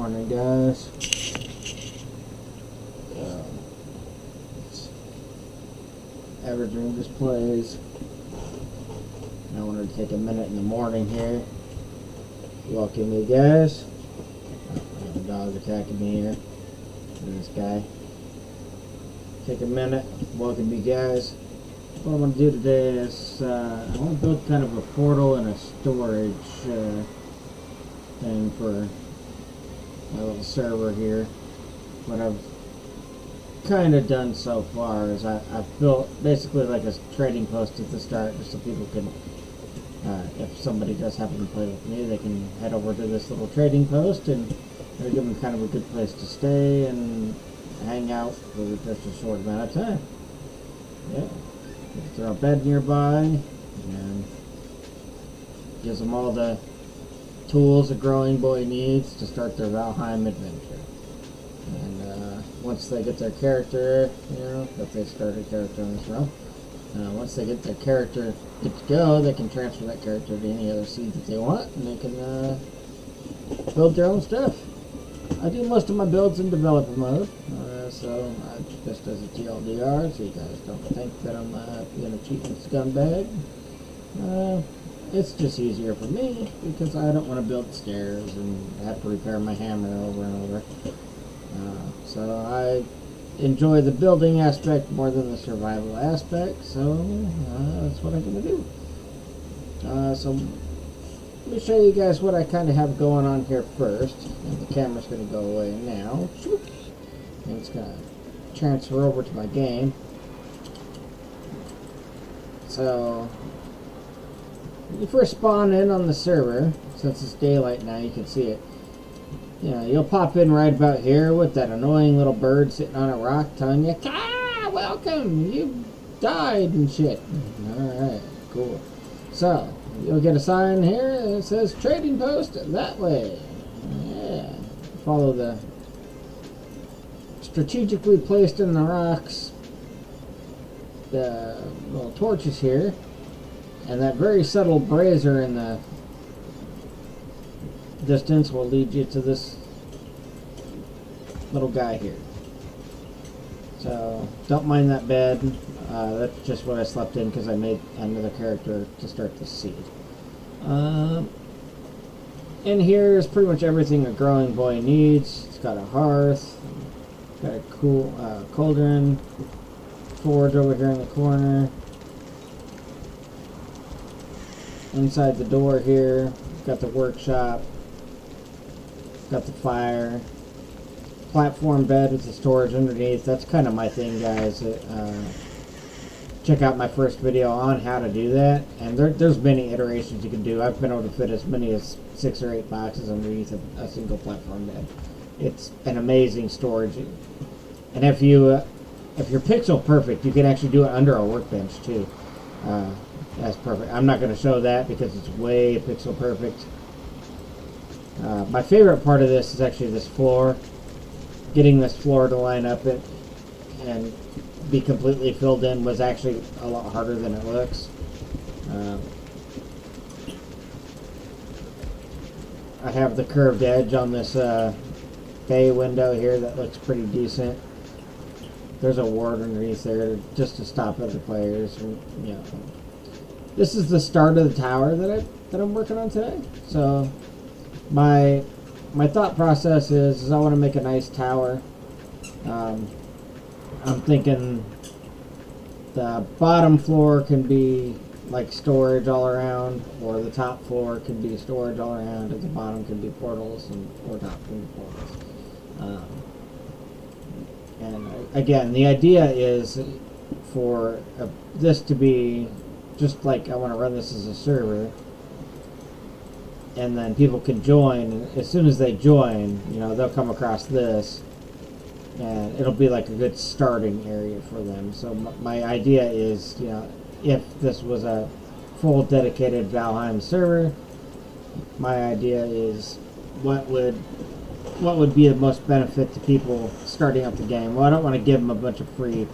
morning, guys. Average Room Displays. I wanted to take a minute in the morning here. Welcome you guys. The dog's attacking me here. And this guy. Take a minute. Welcome you guys. What I want to do today is I want to build kind of a portal and a storage thing for my little server here. What I've kind of done so far is I've built basically like a trading post at the start, just so people can, if somebody does happen to play with me, they can head over to this little trading post, and it'll give them kind of a good place to stay and hang out for just a short amount of time. Yeah, throw a bed nearby, and gives them all the tools a growing boy needs to start their Valheim adventure. And once they get their character, if they start a character on this realm, once they get their character good to go, they can transfer that character to any other seed that they want, and they can build their own stuff. I do most of my builds in developer mode, so just as a TLDR, so you guys don't think that I'm being a cheating scumbag. It's just easier for me because I don't want to build stairs and have to repair my hammer over and over. So I enjoy the building aspect more than the survival aspect, so that's what I'm going to do. So let me show you guys what I kind of have going on here first. And the camera's going to go away now. And it's going to transfer over to my game. So when you first spawn in on the server, since it's daylight now, you can see it. You'll pop in right about here with that annoying little bird sitting on a rock telling you, "Ah, welcome, you died," and shit. Alright, cool. So, you'll get a sign here that says trading post that way. Yeah. Follow the strategically placed in the rocks the little torches here, and that very subtle brazier in the distance will lead you to this little guy here. So don't mind that bed. That's just what I slept in because I made another character to start the seed. In here is pretty much everything a growing boy needs. It's got a hearth, got a cool cauldron, forge over here in the corner. Inside the door here, got the workshop. Got the fire, platform bed with the storage underneath. That's kind of my thing, guys. Check out my first video on how to do that, and there's many iterations you can do. I've been able to fit as many as 6 or 8 boxes underneath a single platform bed. It's an amazing storage, and if you're pixel perfect, you can actually do it under a workbench too. That's perfect. I'm not going to show that because it's way pixel perfect. My favorite part of this is actually this floor. Getting this floor to line up it and be completely filled in was actually a lot harder than it looks. I have the curved edge on this bay window here that looks pretty decent. There's a ward underneath there just to stop other players. This is the start of the tower that I'm working on today. So my thought process is I want to make a nice tower. I'm thinking the bottom floor can be like storage all around, or the top floor can be storage all around, and the bottom can be portals, or top can be portals. And again, the idea is for this to be just like I want to run this as a server. And then people can join, and as soon as they join, they'll come across this, and it'll be like a good starting area for them. So my idea is, if this was a full dedicated Valheim server, my idea is what would be the most benefit to people starting up the game. Well, I don't want to give them a bunch of free,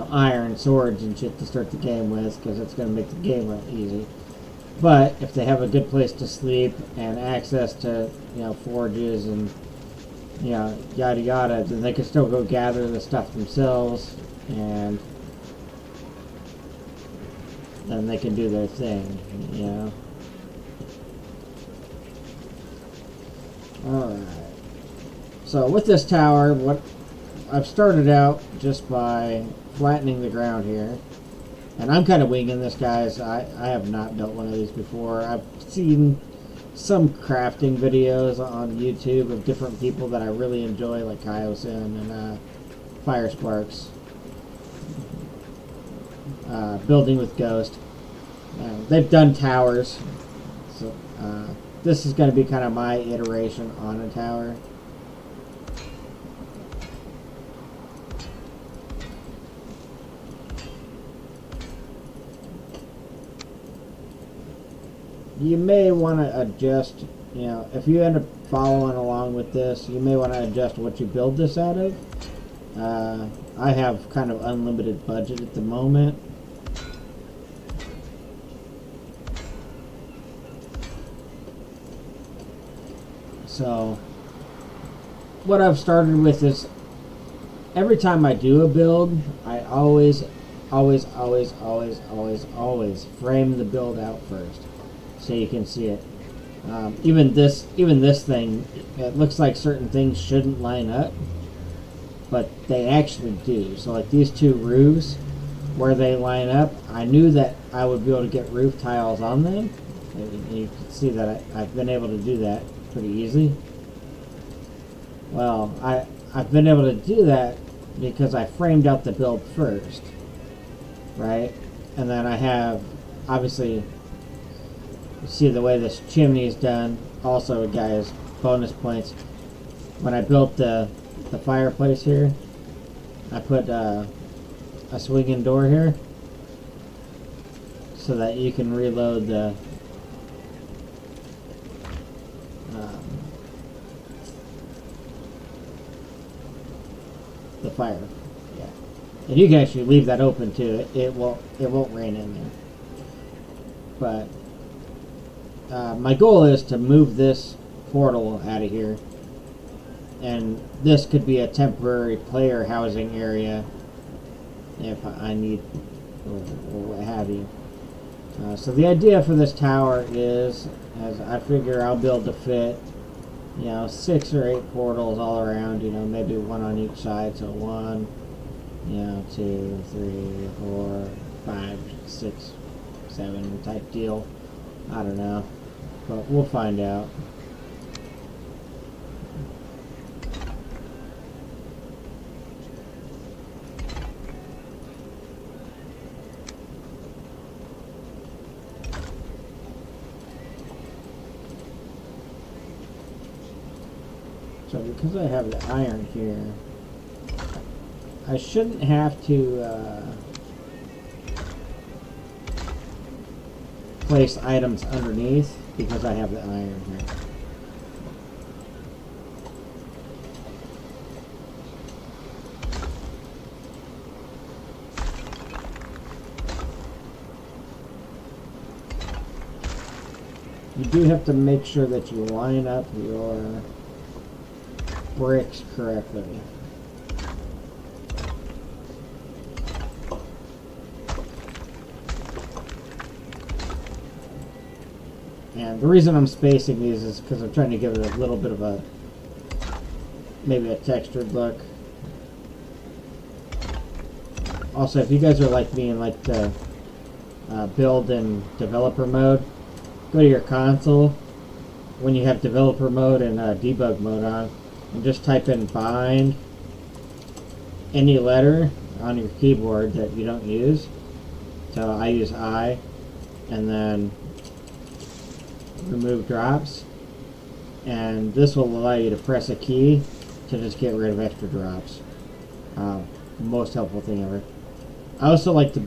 iron swords and shit to start the game with, because it's going to make the game real easy. But if they have a good place to sleep and access to, forges and you know, yada yada, then they can still go gather the stuff themselves, and then they can do their thing, you know. Alright. So with this tower, what I've started out just by flattening the ground here. And I'm kind of winging this, guys. I have not built one of these before. I've seen some crafting videos on YouTube of different people that I really enjoy, like Kyosin and Fire Sparks. Building with Ghost. They've done towers. So this is going to be kind of my iteration on a tower. You may want to adjust, you know, if you end up following along with this, you may want to adjust what you build this out of. I have kind of unlimited budget at the moment. So, what I've started with is, every time I do a build, I always frame the build out first, so you can see it. Even this thing, it looks like certain things shouldn't line up, but they actually do. So like these two roofs, where they line up, I knew that I would be able to get roof tiles on them. And you can see that I've been able to do that pretty easy. Well, I've been able to do that because I framed out the build first, right? And then I have, obviously, you see the way this chimney is done. Also, guys, bonus points. When I built the fireplace here, I put a swinging door here so that you can reload the fire. Yeah, and you can actually leave that open too. It won't rain in there. But my goal is to move this portal out of here, and this could be a temporary player housing area if I need, or what have you. So the idea for this tower is, as I figure I'll build to fit, 6 or 8 portals all around, maybe one on each side, so 1, 2, 3, 4, 5, 6, 7 type deal. I don't know, but we'll find out. So because I have the iron here, I shouldn't have to place items underneath because I have the iron here. You do have to make sure that you line up your bricks correctly. And the reason I'm spacing these is because I'm trying to give it a little bit of maybe a textured look. Also, if you guys are like me and like to build in developer mode, go to your console when you have developer mode and debug mode on, and just type in bind any letter on your keyboard that you don't use. So I use I, and then remove drops, and this will allow you to press a key to just get rid of extra drops. Most helpful thing ever. I also like to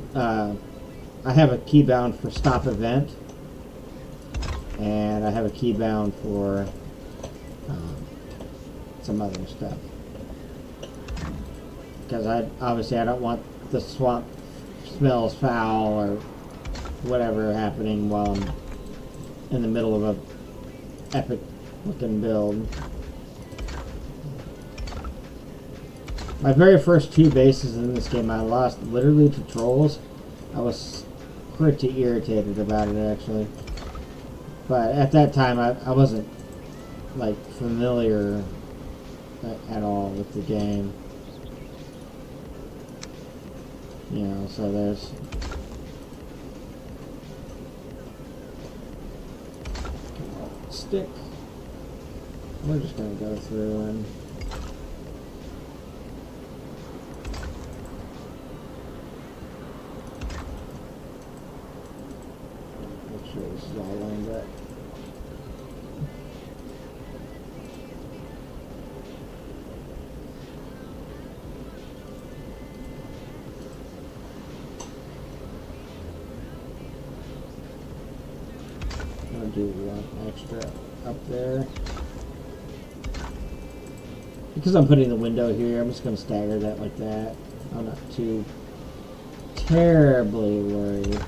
I have a key bound for stop event, and I have a key bound for some other stuff, because obviously I don't want the swamp smells foul or whatever happening while I'm in the middle of a epic looking build. My very first 2 bases in this game I lost literally to trolls. I was pretty irritated about it, actually. But at that time, I wasn't, like, familiar at all with the game. You know, so there's... stick. We're just gonna go through and... make sure this is all lined up. I'll do one extra up there. Because I'm putting the window here, I'm just going to stagger that like that. I'm not too terribly worried.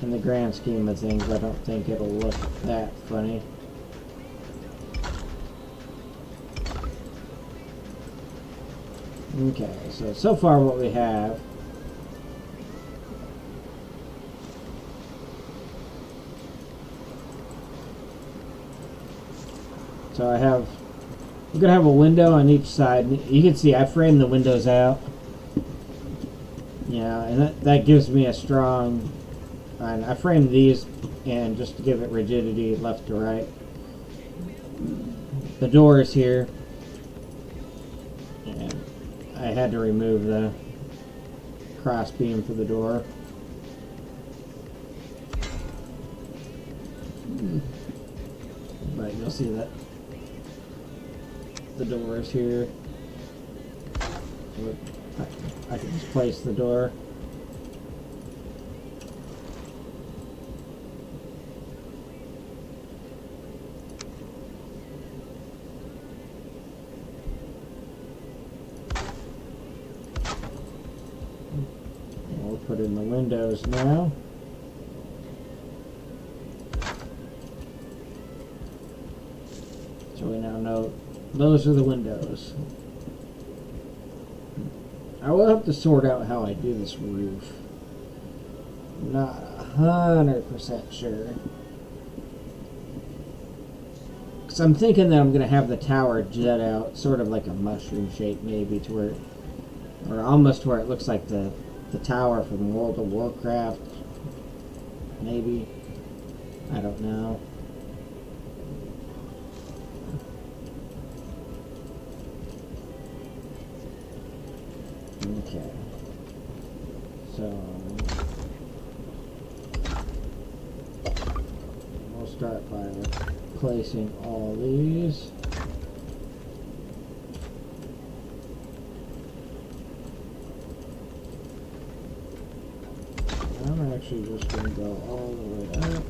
In the grand scheme of things, I don't think it'll look that funny. Okay, so far what we have I'm gonna have a window on each side. You can see I framed the windows out. Yeah, and that gives me a strong, and I framed these and just to give it rigidity left to right. The door is here. And I had to remove the cross beam for the door. But you'll see that the door is here. So I can just place the door. We'll put in the windows now. So we now know those are the windows. I will have to sort out how I do this roof. I'm not 100% sure. Because I'm thinking that I'm going to have the tower jet out, sort of like a mushroom shape maybe, to where, or almost to where it looks like the tower from World of Warcraft. Maybe. I don't know. Okay, so we'll start by placing all these. I'm actually just going to go all the way up.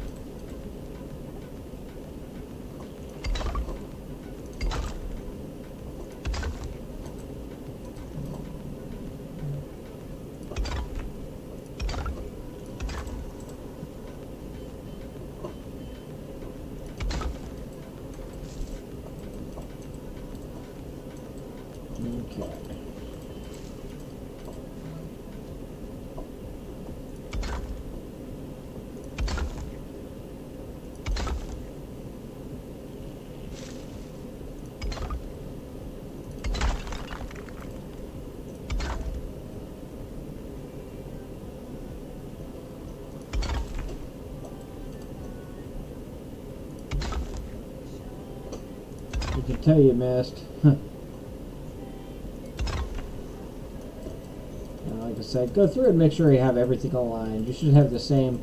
Okay. You can tell you missed. Like I said, go through and make sure you have everything aligned. You should have the same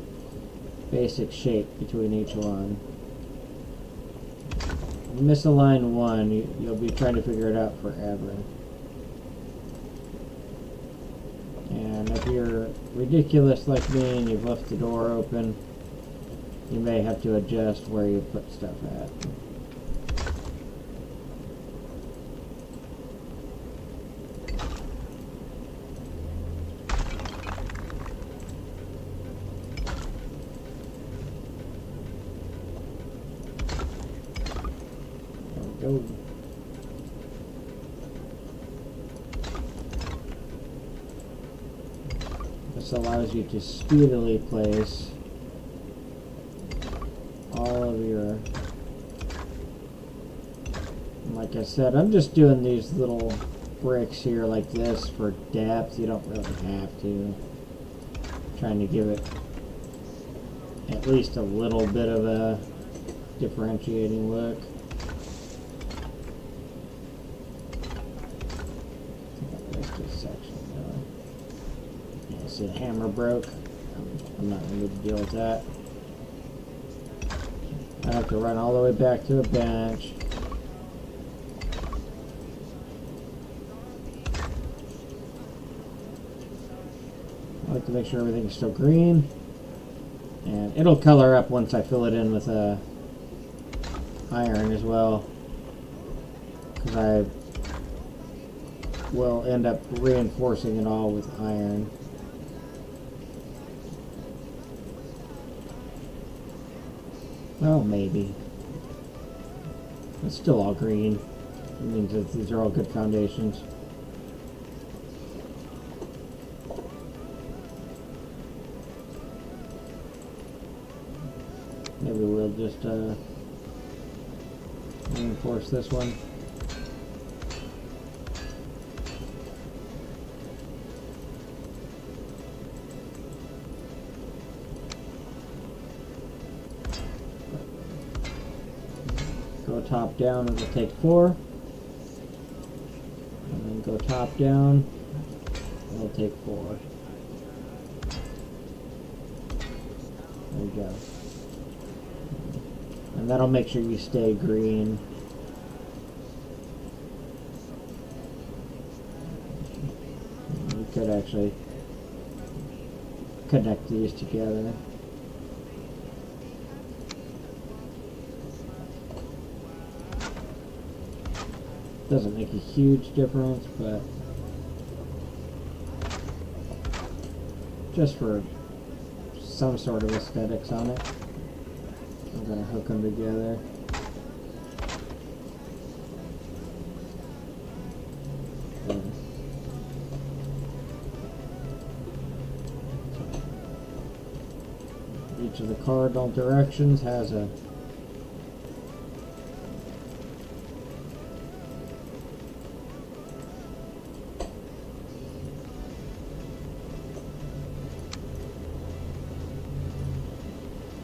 basic shape between each one. You misalign one, you'll be trying to figure it out forever. And if you're ridiculous like me and you've left the door open, you may have to adjust where you put stuff at. Go. allows you to speedily place all of your, like I said, I'm just doing these little bricks here like this for depth. You don't really have to. Trying to give it at least a little bit of a differentiating look. That's just section though. Yeah, see the hammer broke. I'm not going to deal with that. I have to run all the way back to the bench. I like to make sure everything's still green. And it'll color up once I fill it in with iron as well. Because I will end up reinforcing it all with iron. Well, maybe. It's still all green. It means that these are all good foundations. Maybe we'll just reinforce this one. Go top down, it'll take 4. And then go top down, it'll take 4. There you go. And that'll make sure you stay green. You could actually connect these together. Doesn't make a huge difference, but just for some sort of aesthetics on it, I'm going to hook them together. Each of the cardinal directions has a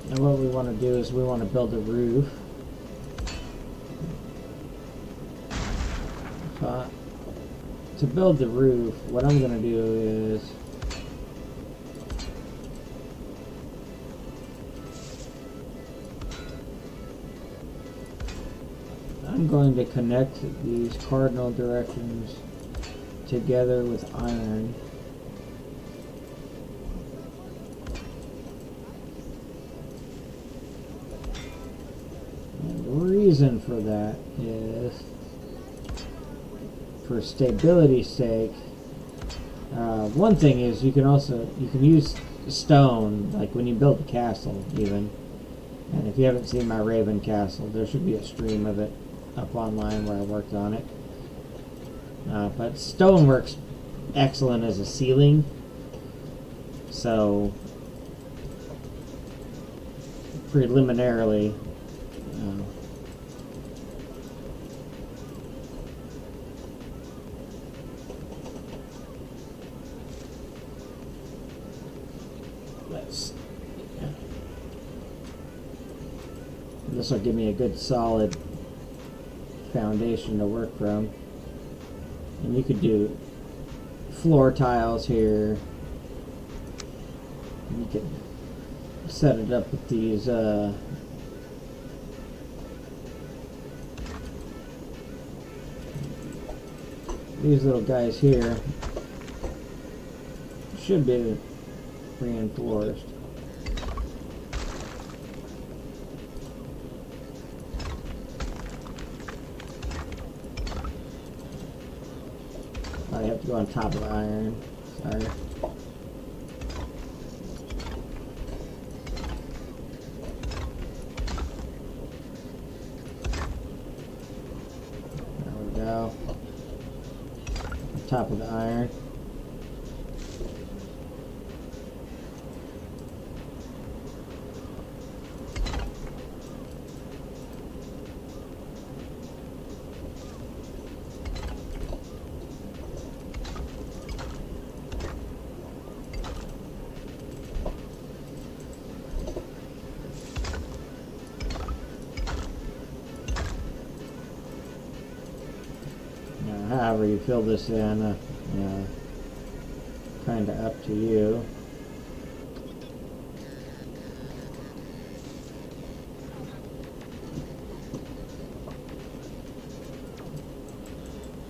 and what we want to do is we want to build a roof. So to build the roof, what I'm going to do is I'm going to connect these cardinal directions together with iron. And the reason for that is for stability's sake. One thing is you can use stone, like when you build a castle even. And if you haven't seen my Raven castle, there should be a stream of it up online where I worked on it. But stone works excellent as a ceiling. So preliminarily, this will give me a good solid foundation to work from. And you could do floor tiles here. You could set it up with these little guys here. Should be reinforced. I have to go on top of the iron. Sorry. There we go. On top of the iron. however you fill this in, kind of up to you.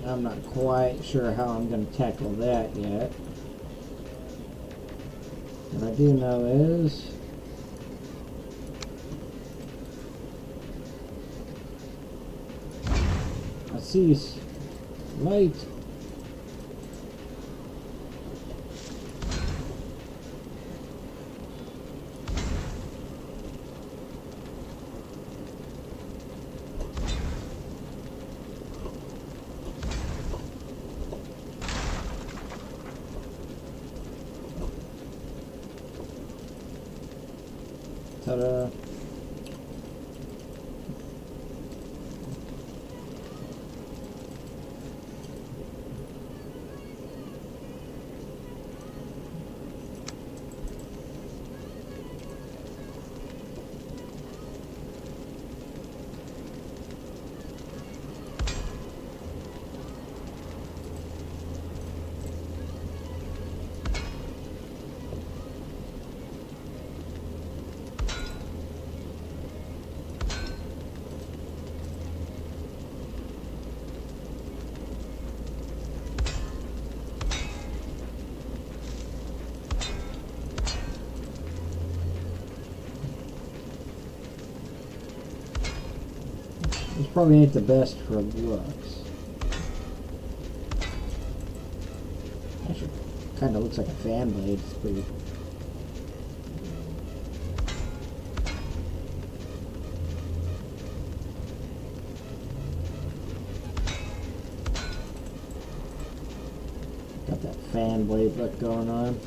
I'm not quite sure how I'm going to tackle that yet. What I do know is I see light. Ta-da. This probably ain't the best for looks. Actually, kind of looks like a fan blade. It's pretty. Got that fan blade look going on.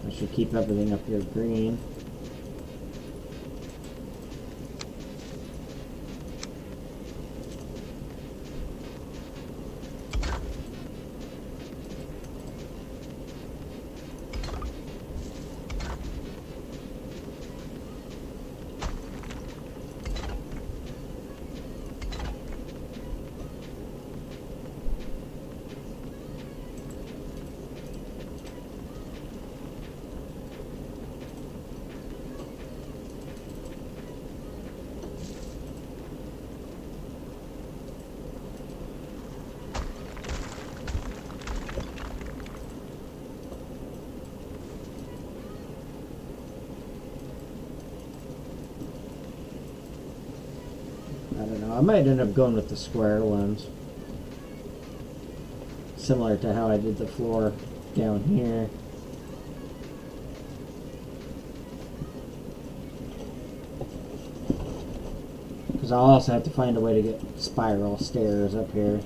I should keep everything up here green. I don't know. I might end up going with the square ones. Similar to how I did the floor down here. Because I'll also have to find a way to get spiral stairs up here.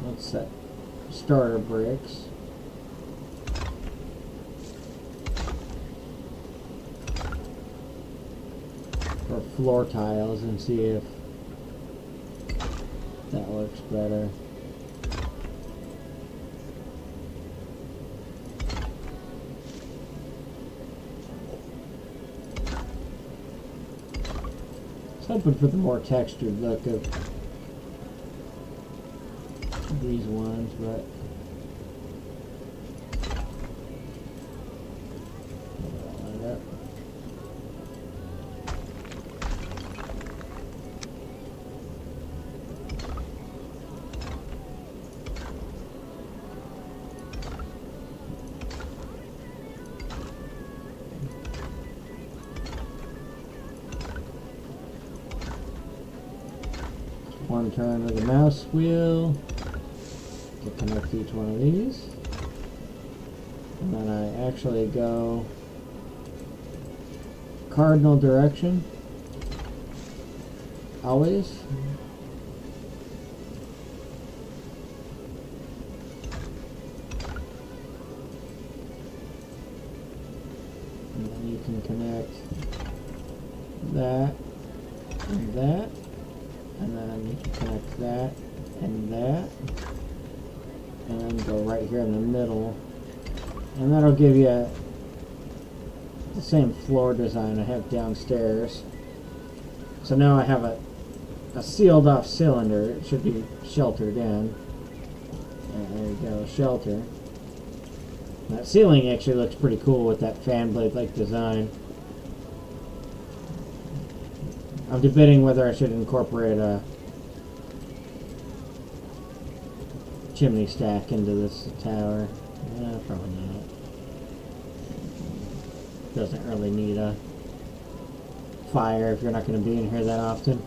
Let's set starter bricks. Or floor tiles and see if that works better. I was hoping for the more textured look of these ones, but one turn of the mouse wheel to connect each one of these. And then I actually go cardinal direction, always. And then you can connect that and that, and then you can connect that and that, and then go right here in the middle, and that'll give you the same floor design I have downstairs. So now I have a sealed off cylinder. It should be sheltered in. And there you go, shelter. That ceiling actually looks pretty cool with that fan blade like design. I'm debating whether I should incorporate a chimney stack into this tower. Probably not. Doesn't really need a fire if you're not going to be in here that often.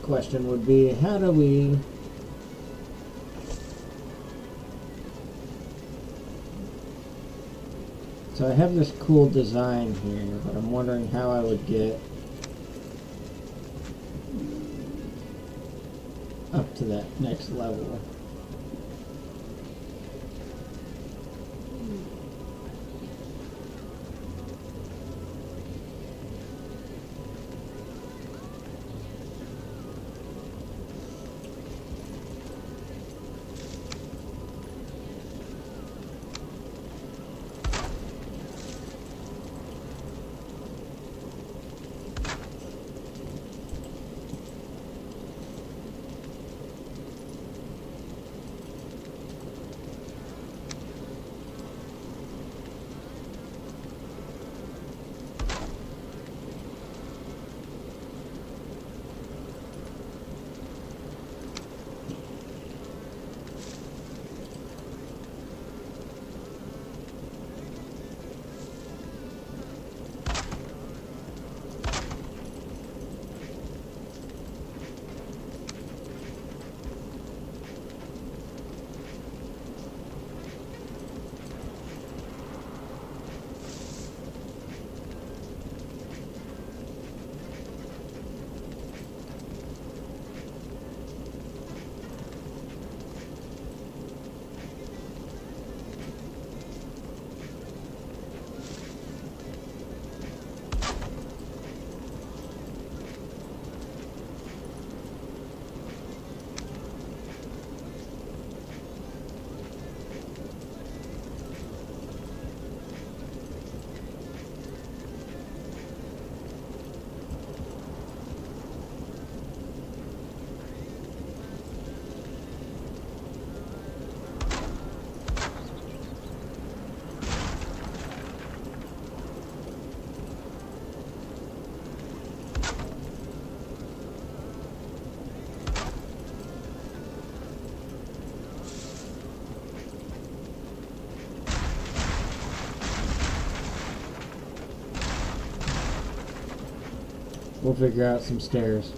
Question would be, how do we so I have this cool design here, but I'm wondering how I would get up to that next level. We'll figure out some stairs.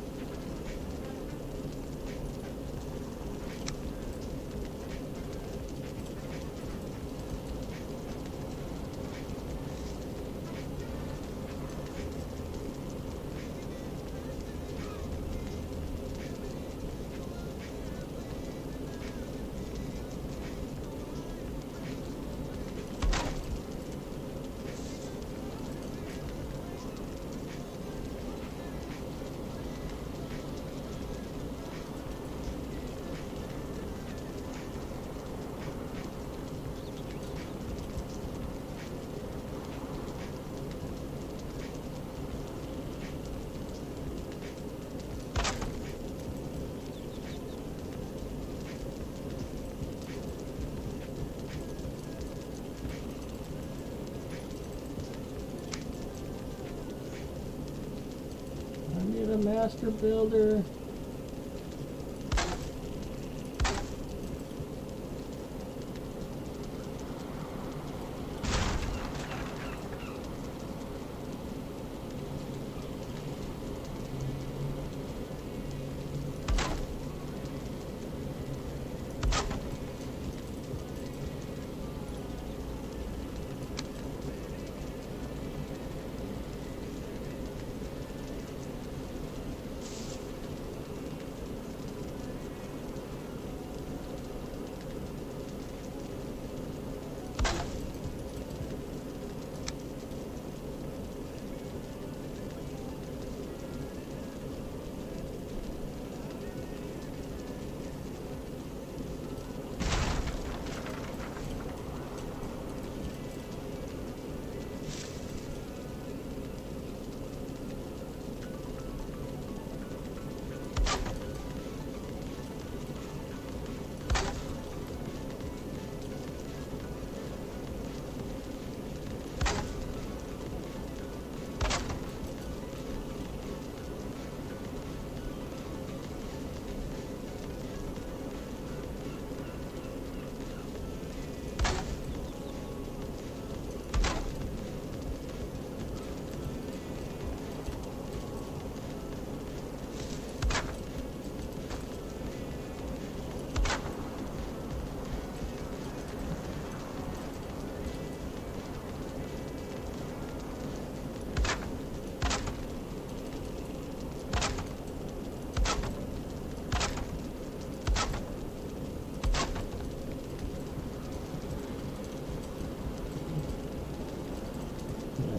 faster builder.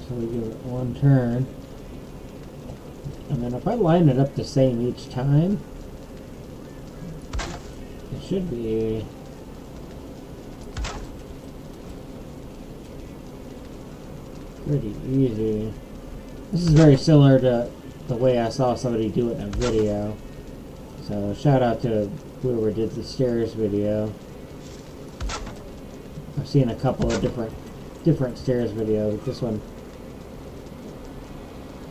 So we give it one turn. And then if I line it up the same each time, it should be pretty easy. This is very similar to the way I saw somebody do it in a video. So shout out to whoever did the stairs video. I've seen a couple of different stairs videos. This one,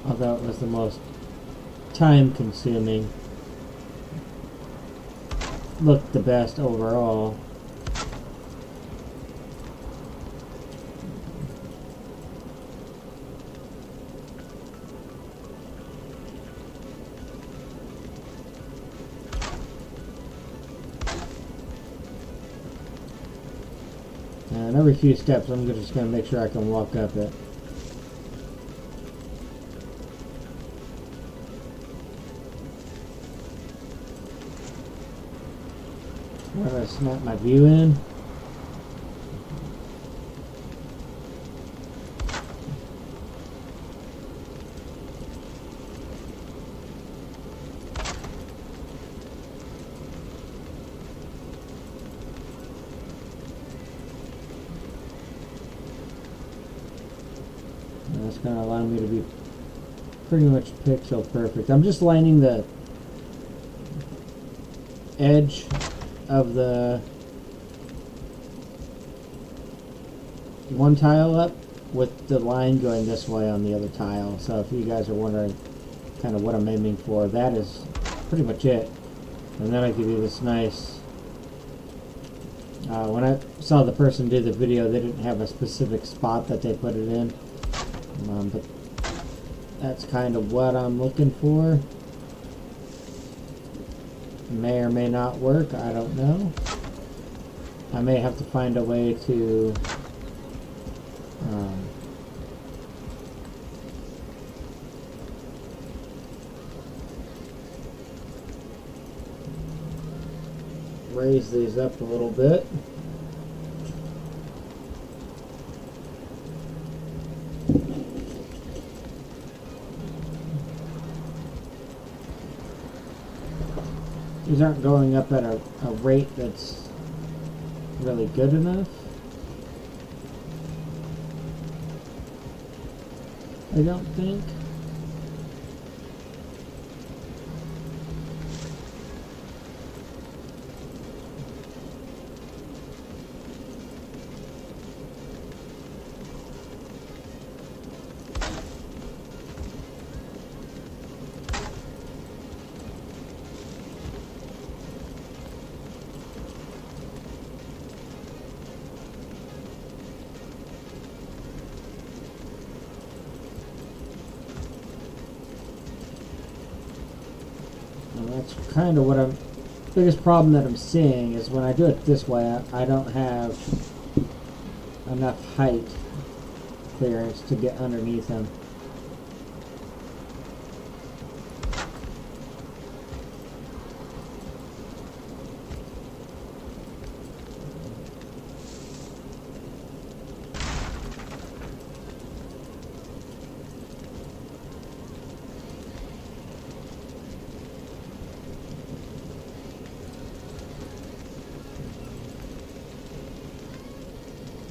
although it was the most time consuming, looked the best overall. And every few steps I'm just going to make sure I can walk up it. Where do I snap my view in? That's going to allow me to be pretty much pixel perfect. I'm just lining the edge of the one tile up with the line going this way on the other tile. So if you guys are wondering kind of what I'm aiming for, that is pretty much it. And then I give you this nice, when I saw the person do the video, they didn't have a specific spot that they put it in, but that's kind of what I'm looking for. May or may not work, I don't know. I may have to find a way to raise these up a little bit. These aren't going up at a rate that's really good enough, I don't think. That's kind of what biggest problem that I'm seeing is when I do it this way, I don't have enough height clearance to get underneath him.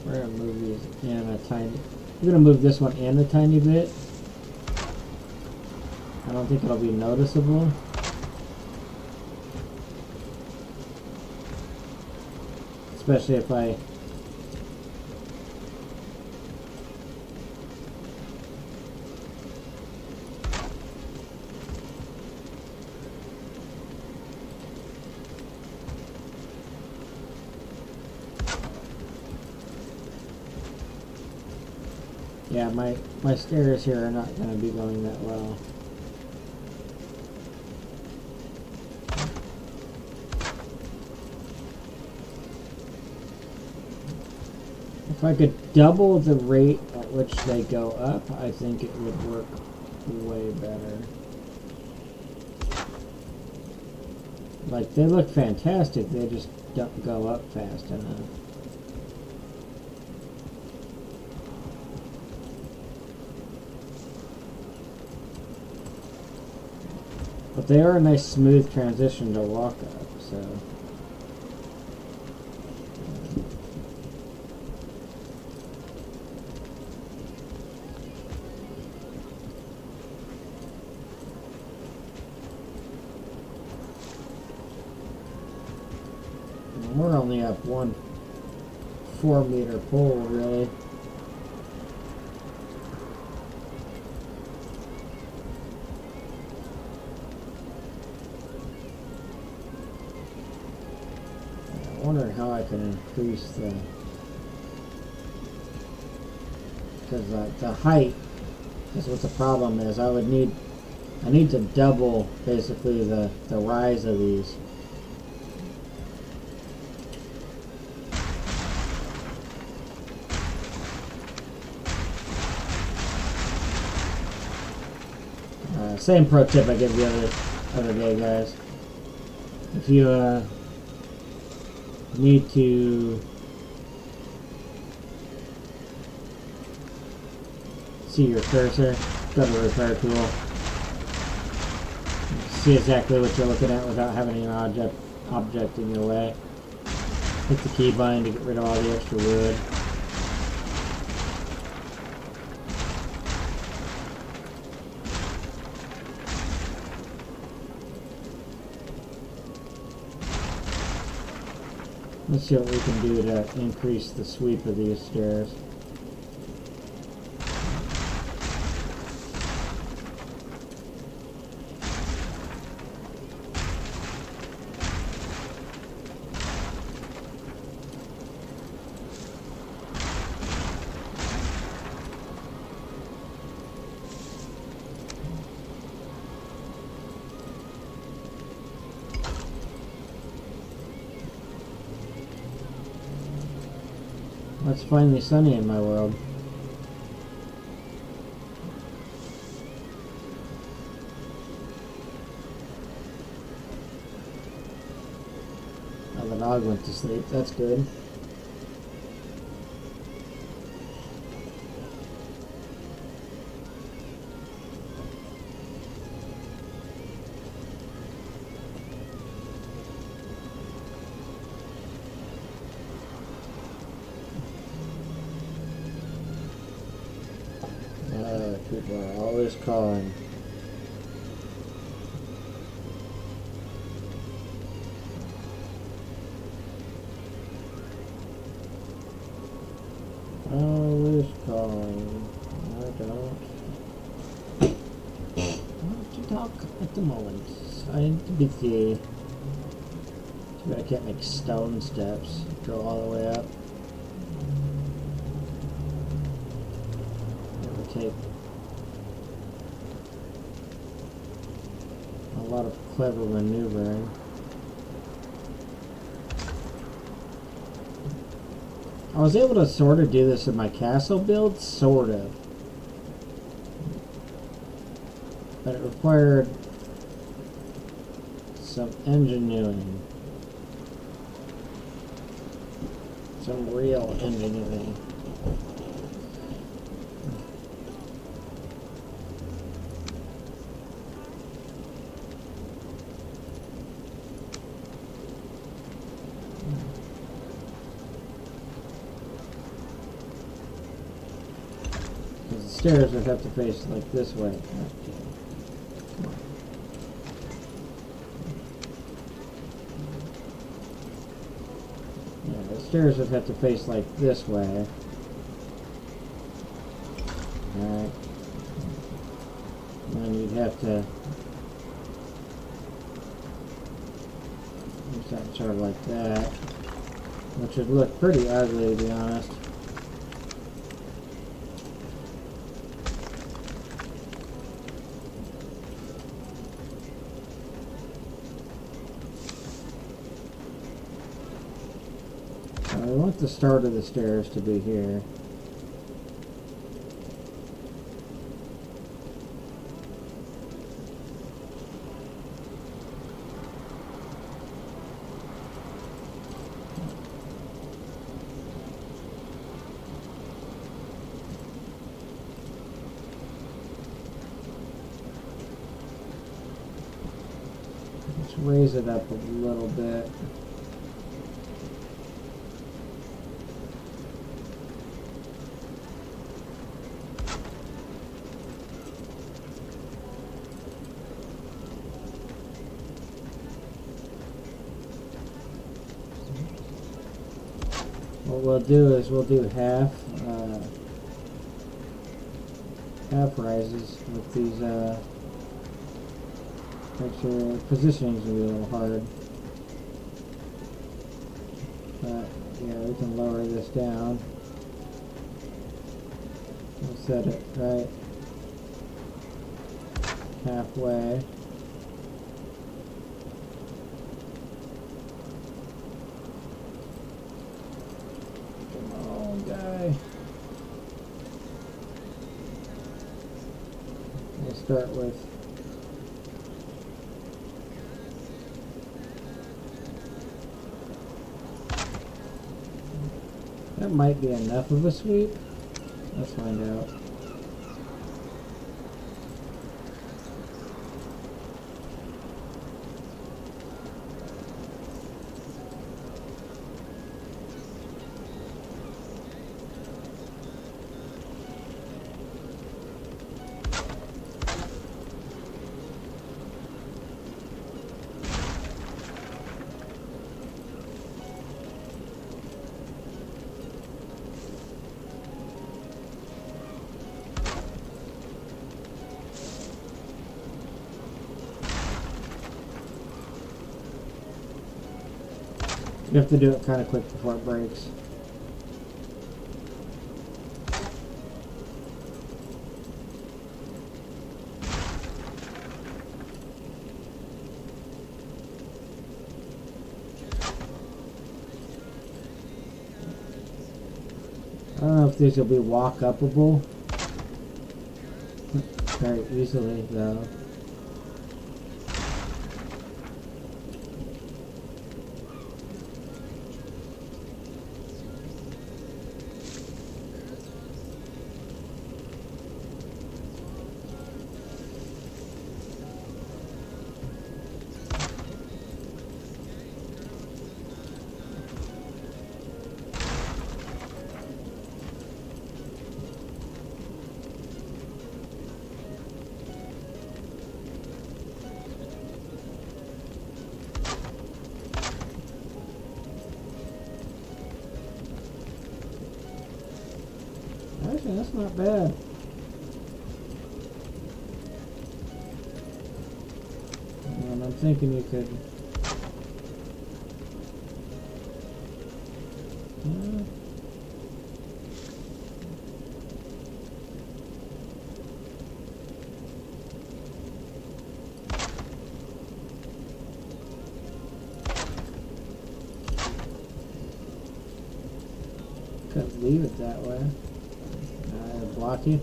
We're gonna move these in a tiny. We're gonna move this one in a tiny bit. I don't think it'll be noticeable. Especially if I yeah, my stairs here are not going to be going that well. If I could double the rate at which they go up, I think it would work way better. Like, they look fantastic, they just don't go up fast enough. But they are a nice smooth transition to walk up, so. And we're only up one 4-meter pole, really. Wondering how I can increase because the height is what the problem is. I need to double basically the rise of these. Same pro tip I gave the other day, guys. If you need to see your cursor, go to the repair tool. See exactly what you're looking at without having an object in your way. Hit the key button to get rid of all the extra wood. Let's see what we can do to increase the sweep of these stairs. It's finally sunny in my world. Oh, the dog went to sleep. That's good. People are always calling. Always calling. I don't want to talk at the moment. I need to be busy. Too bad I can't make stone steps. Go all the way up. It would take a lot of clever maneuvering. I was able to sort of do this in my castle build, sort of. But it required some engineering. Some real engineering. Because the stairs would have to face like this way. Yeah, the stairs would have to face like this way. Alright. And then you'd have to do something sort of like that. Which would look pretty ugly, to be honest. I want the start of the stairs to be here. Let's raise it up a little bit. What we'll do is we'll do half rises with these. Actually, positioning's gonna be a little hard, but yeah, we can lower this down. We'll set it right halfway. We'll start with that might be enough of a sweep. Let's find out. You have to do it kind of quick before it breaks. I don't know if these will be walk-upable very easily, though. Actually, that's not bad. And I'm thinking you could... leave it that way. Block you.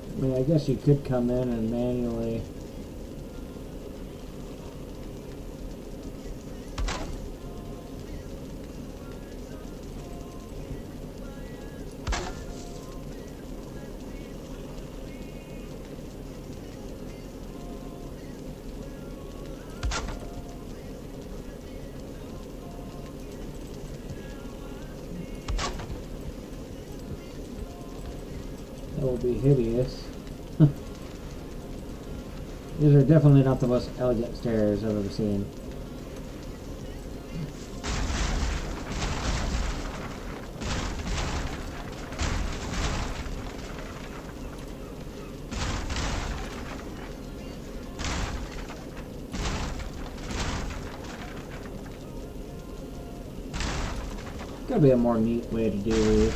I mean, I guess you could come in and manually that will be hideous. These are definitely not the most elegant stairs I've ever seen. Gotta be a more neat way to do these.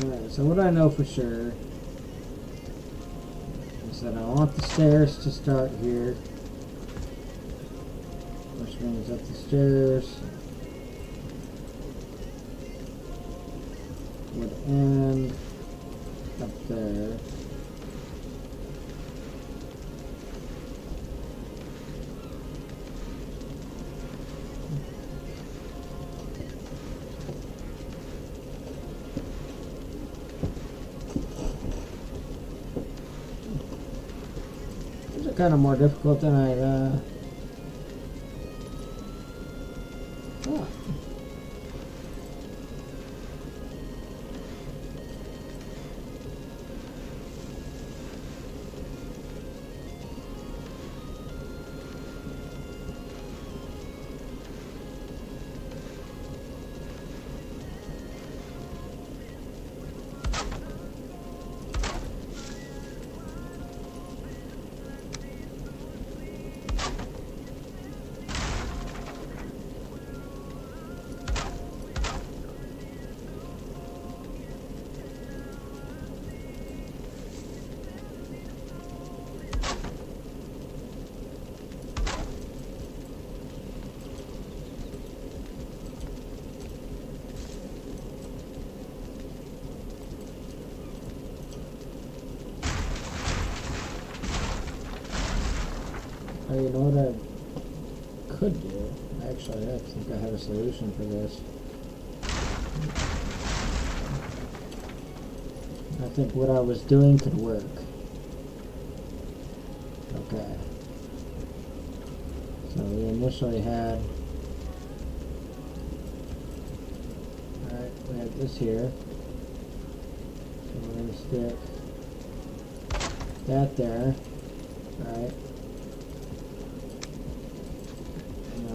Alright, so what I know for sure is that I want the stairs to start here, which means that the stairs would end up there. These are kind of more difficult than I thought. Oh, you know what I could do? Actually, I think I have a solution for this. I think what I was doing could work. Okay. So we initially had... Alright, we had this here. So we're going to stick that there. Alright.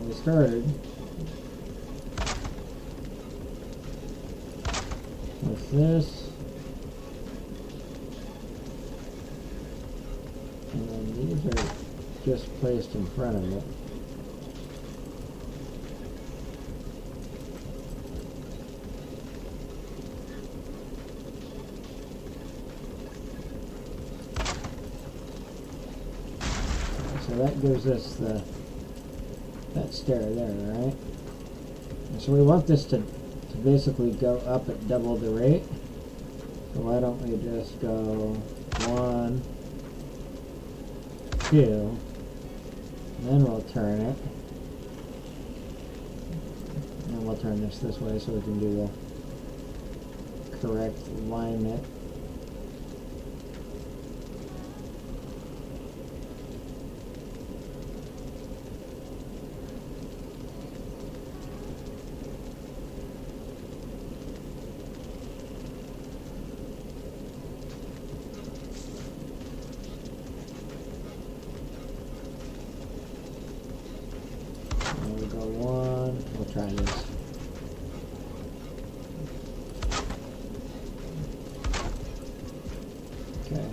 We started with this, and then these are just placed in front of it. So that gives us that stair there, right? And so we want this to basically go up at double the rate. So why don't we just go 1, 2, Then we'll turn it. And we'll turn this way so we can do the correct alignment. We'll try this. Okay.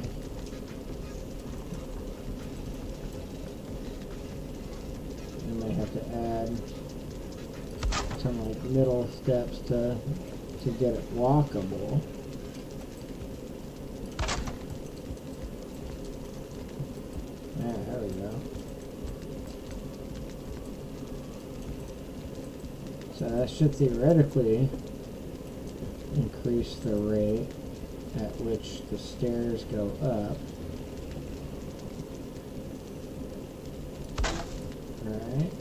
We may have to add some like middle steps to get it walkable. There we go. So that should theoretically increase the rate at which the stairs go up. Alright.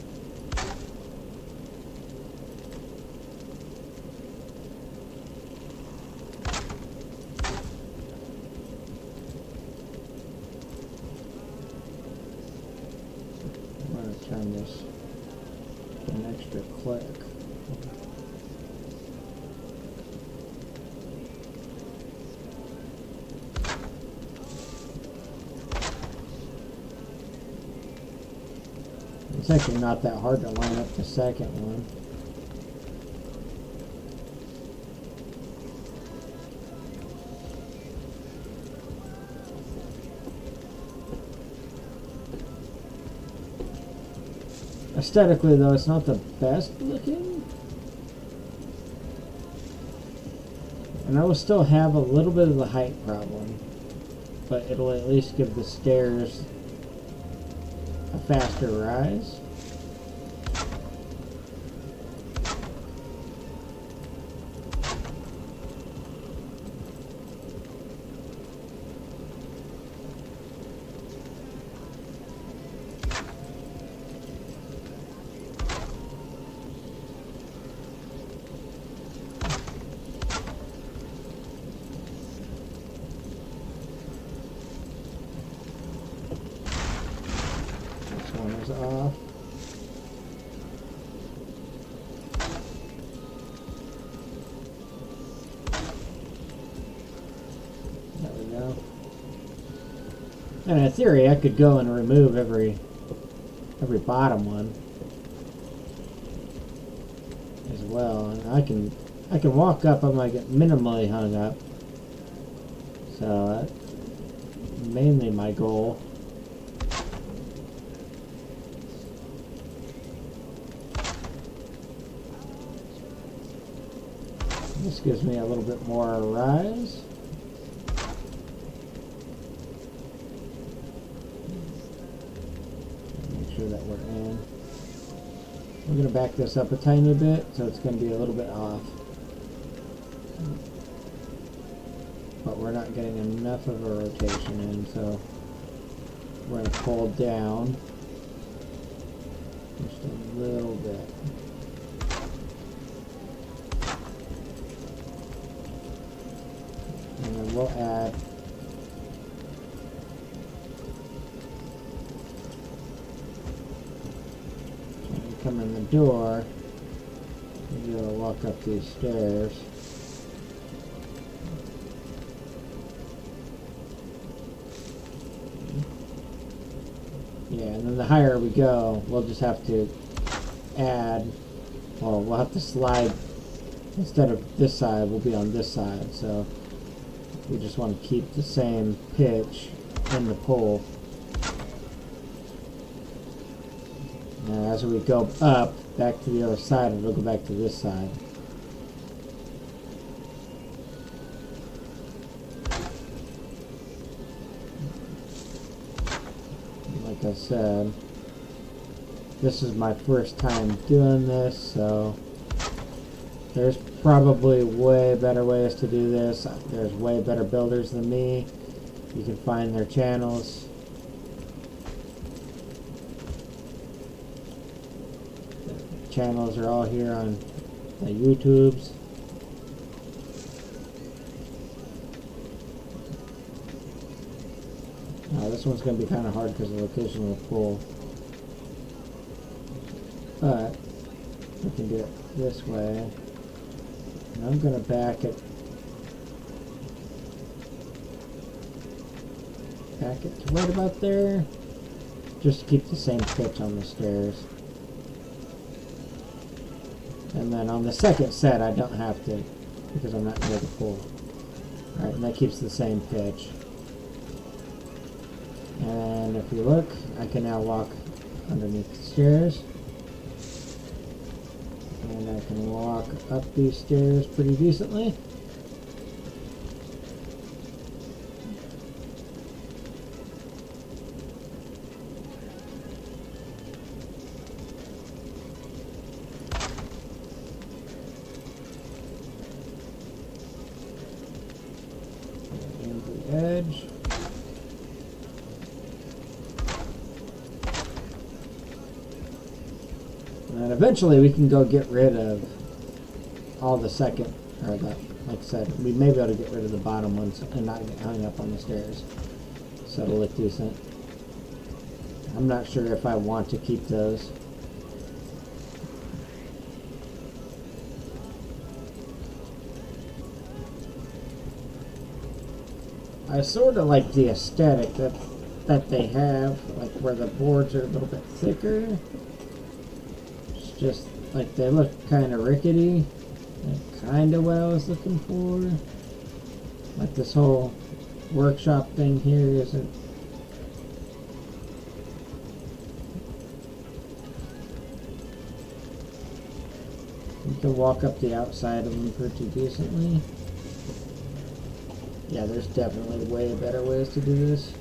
I'm going to turn this an extra click. It's actually not that hard to line up the second one. Aesthetically though, it's not the best looking. And I will still have a little bit of the height problem, but it'll at least give the stairs a faster rise. Off. There we go. And in theory, I could go and remove every bottom one as well, and I can walk up. I'm gonna get minimally hung up. So that's mainly my goal. This gives me a little bit more rise. Make sure that we're in. We're going to back this up a tiny bit, so it's going to be a little bit off. But we're not getting enough of a rotation in, so we're going to pull down just a little bit. And then we'll add when you come in the door, you'll be able to walk up these stairs. Yeah, and then the higher we go, we'll just have to add, well, we'll have to slide, instead of this side, we'll be on this side, so we just want to keep the same pitch in the pole. Now as we go up, back to the other side, it'll go back to this side. Like I said, this is my first time doing this, so there's probably way better ways to do this. There's way better builders than me. You can find their channels. channels are all here on the YouTubes. Now this one's going to be kind of hard because of the location of the pool. But we can do it this way. And I'm going to back it to right about there, just to keep the same pitch on the stairs. And then on the second set I don't have to, because I'm not near the pool. Alright, and that keeps the same pitch. And if you look, I can now walk underneath the stairs. And I can walk up these stairs pretty decently. And the edge. And eventually we can go get rid of all the second, or the, like I said, we may be able to get rid of the bottom ones and not get hung up on the stairs. So it'll look decent. I'm not sure if I want to keep those. I sort of like the aesthetic that they have, like where the boards are a little bit thicker. It's just like they look kind of rickety. That's kind of what I was looking for. Like this whole workshop thing here isn't. You can walk up the outside of them pretty decently. Yeah, there's definitely way better ways to do this.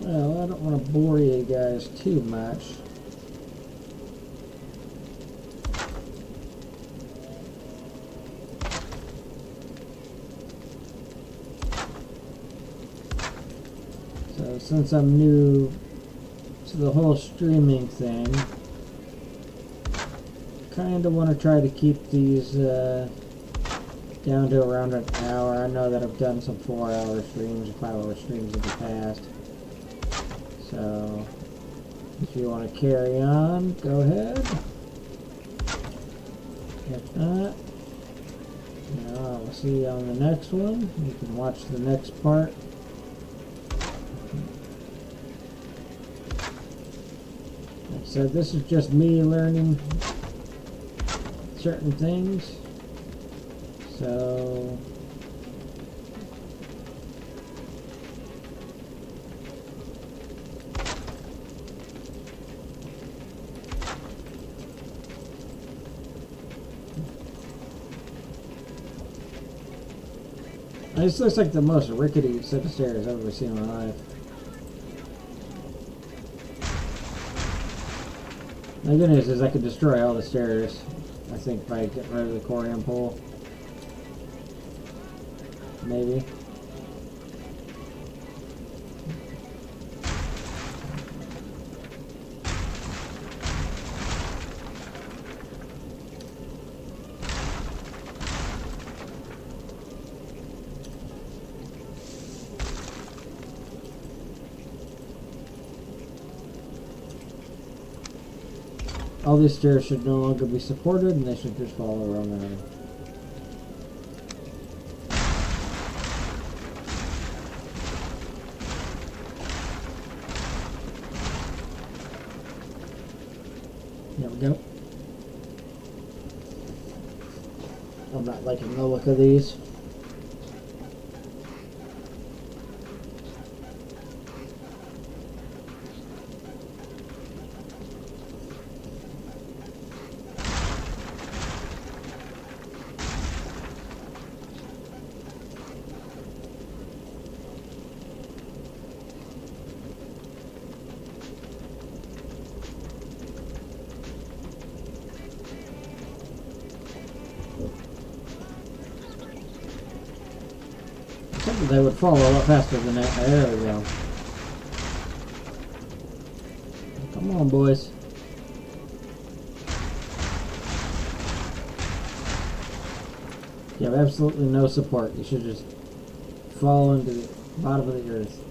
Well, I don't want to bore you guys too much. So since I'm new to the whole streaming thing, kind of want to try to keep these down to around an hour. I know that I've done some 4-hour streams, 5-hour streams in the past. So if you want to carry on, go ahead. If not, I'll see you on the next one. You can watch the next part. Like I said, this is just me learning certain things. So this looks like the most rickety set of stairs I've ever seen in my life. My good news is I could destroy all the stairs, I think, by getting rid of the corium pole. Maybe. All these stairs should no longer be supported, and they should just follow around the room. There we go. I'm not liking the look of these. they would fall a lot faster than that. There we go. Come on, boys. You have absolutely no support. You should just fall into the bottom of the earth.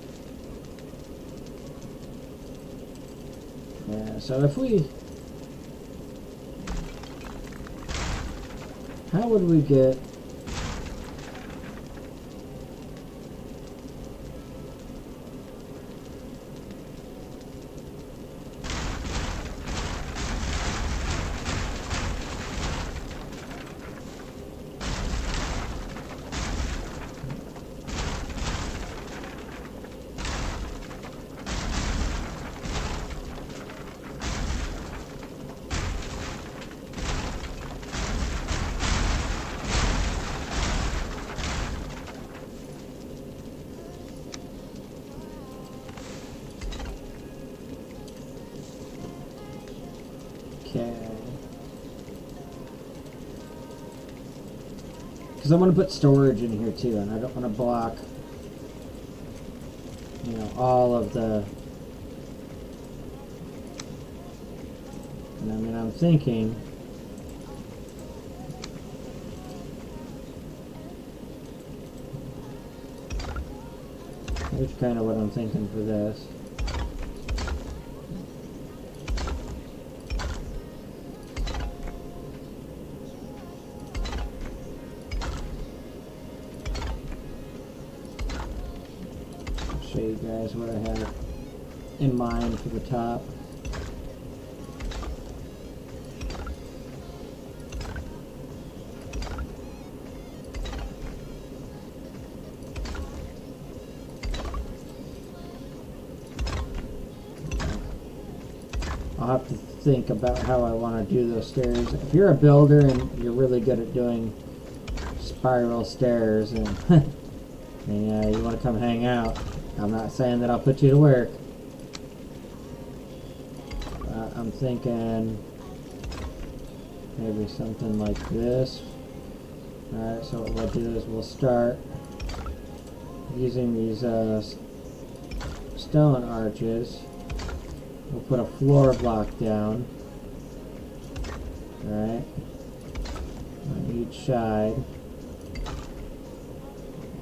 Yeah, so if we... How would we get... Because I want to put storage in here too, and I don't want to block, you know, all of the... And I mean, I'm thinking... Here's kind of what I'm thinking for this. Show you guys what I have in mind for the top. I'll have to think about how I want to do those stairs. If you're a builder and you're really good at doing spiral stairs and, and you want to come hang out, I'm not saying that I'll put you to work. I'm thinking maybe something like this. Alright, so what we'll do is we'll start using these stone arches. We'll put a floor block down. Alright. On each side.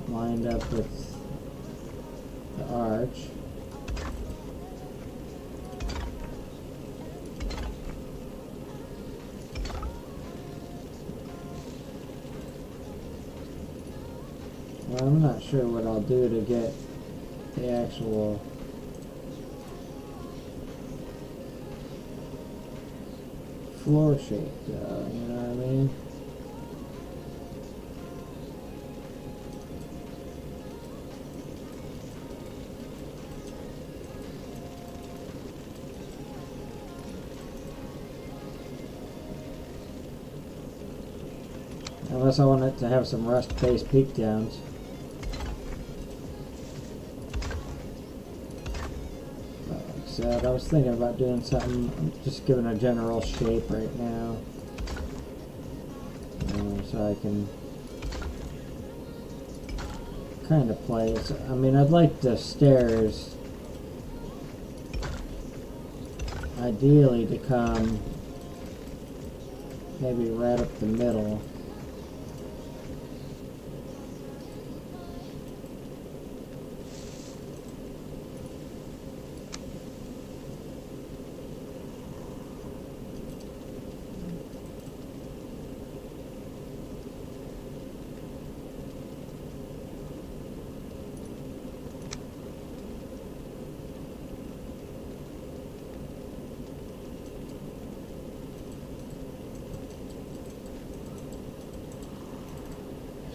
Lined up with the arch. Well, I'm not sure what I'll do to get the actual floor shape though, you know what I mean? Unless I want it to have some rust-based peak downs. Like I said, I was thinking about doing something. I'm just giving a general shape right now. So I can kind of play it. I mean, I'd like the stairs ideally to come maybe right up the middle.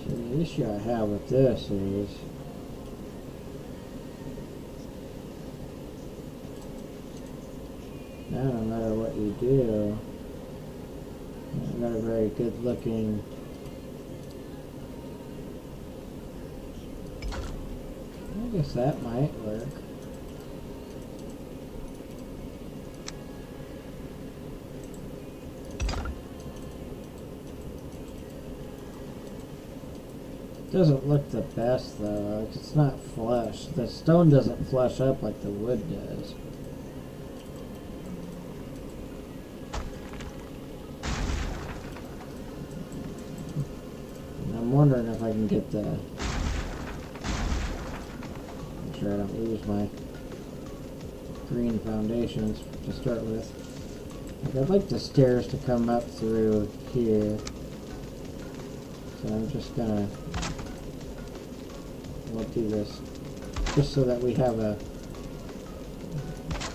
The issue I have with this is now no matter what you do, not a very good looking I guess that might work. Doesn't look the best though. Like, it's not flush. The stone doesn't flush up like the wood does. And I'm wondering if I can get the... Make sure I don't lose my green foundations to start with. Like, I'd like the stairs to come up through here. So I'm just gonna... We'll do this just so that we have a,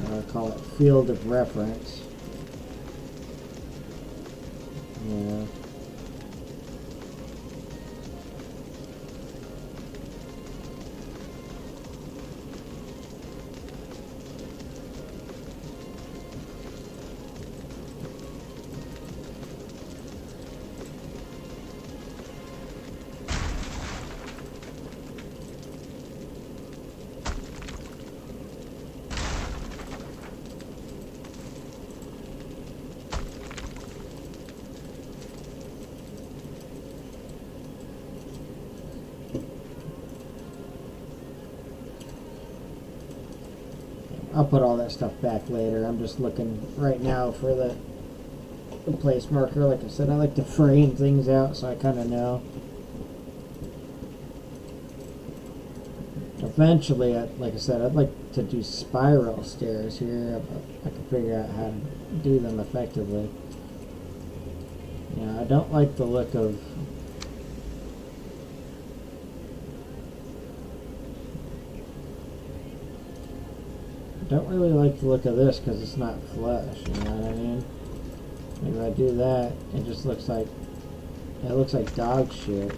I'll call it field of reference. Yeah. I'll put all that stuff back later. I'm just looking right now for the place marker. Like I said, I like to frame things out so I kind of know. Eventually, like I said, I'd like to do spiral stairs here, but I can figure out how to do them effectively. Yeah, I don't like the look of... Don't really like the look of this because it's not flush, you know what I mean? If I do that, it just looks like dog shit.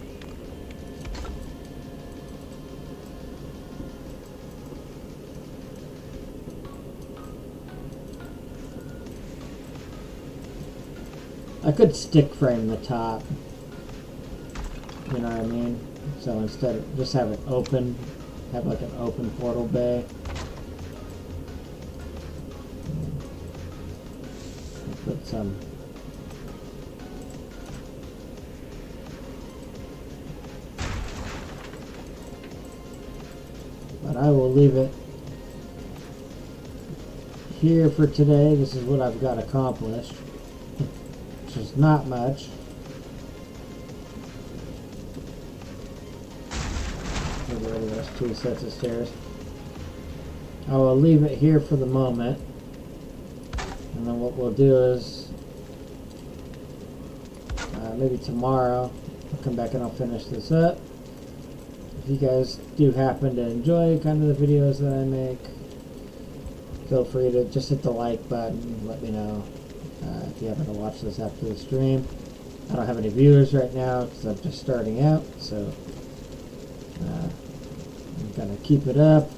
I could stick frame the top, you know what I mean? So instead of just have it open, have like an open portal bay. Put some but I will leave it here for today. This is what I've got accomplished, which is not much. Get rid of those 2 sets of stairs. I will leave it here for the moment. And then what we'll do is, maybe tomorrow, I'll come back and I'll finish this up. If you guys do happen to enjoy kind of the videos that I make, feel free to just hit the like button and let me know if you happen to watch this after the stream. I don't have any viewers right now because I'm just starting out, so I'm gonna keep it up.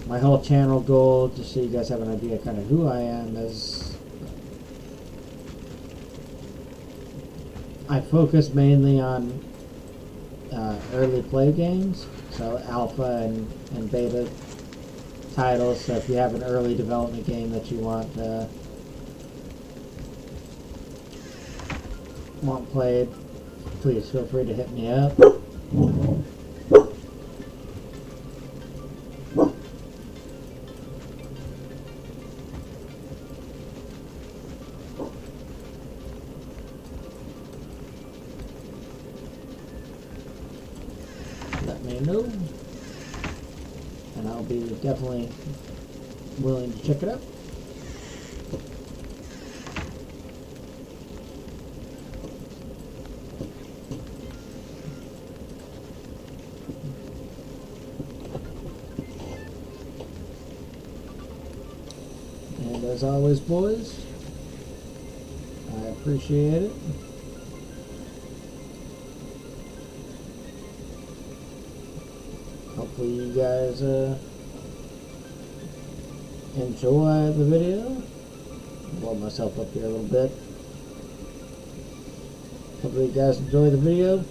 My whole channel goal, just so you guys have an idea kind of who I am, is I focus mainly on early play games, so alpha and beta titles. So if you have an early development game that you want played, please feel free to hit me up. Let me know, and I'll be definitely willing to check it out. And as always, boys, I appreciate it. Hopefully you guys enjoy the video. Blow myself up here a little bit. Hopefully you guys enjoy the video.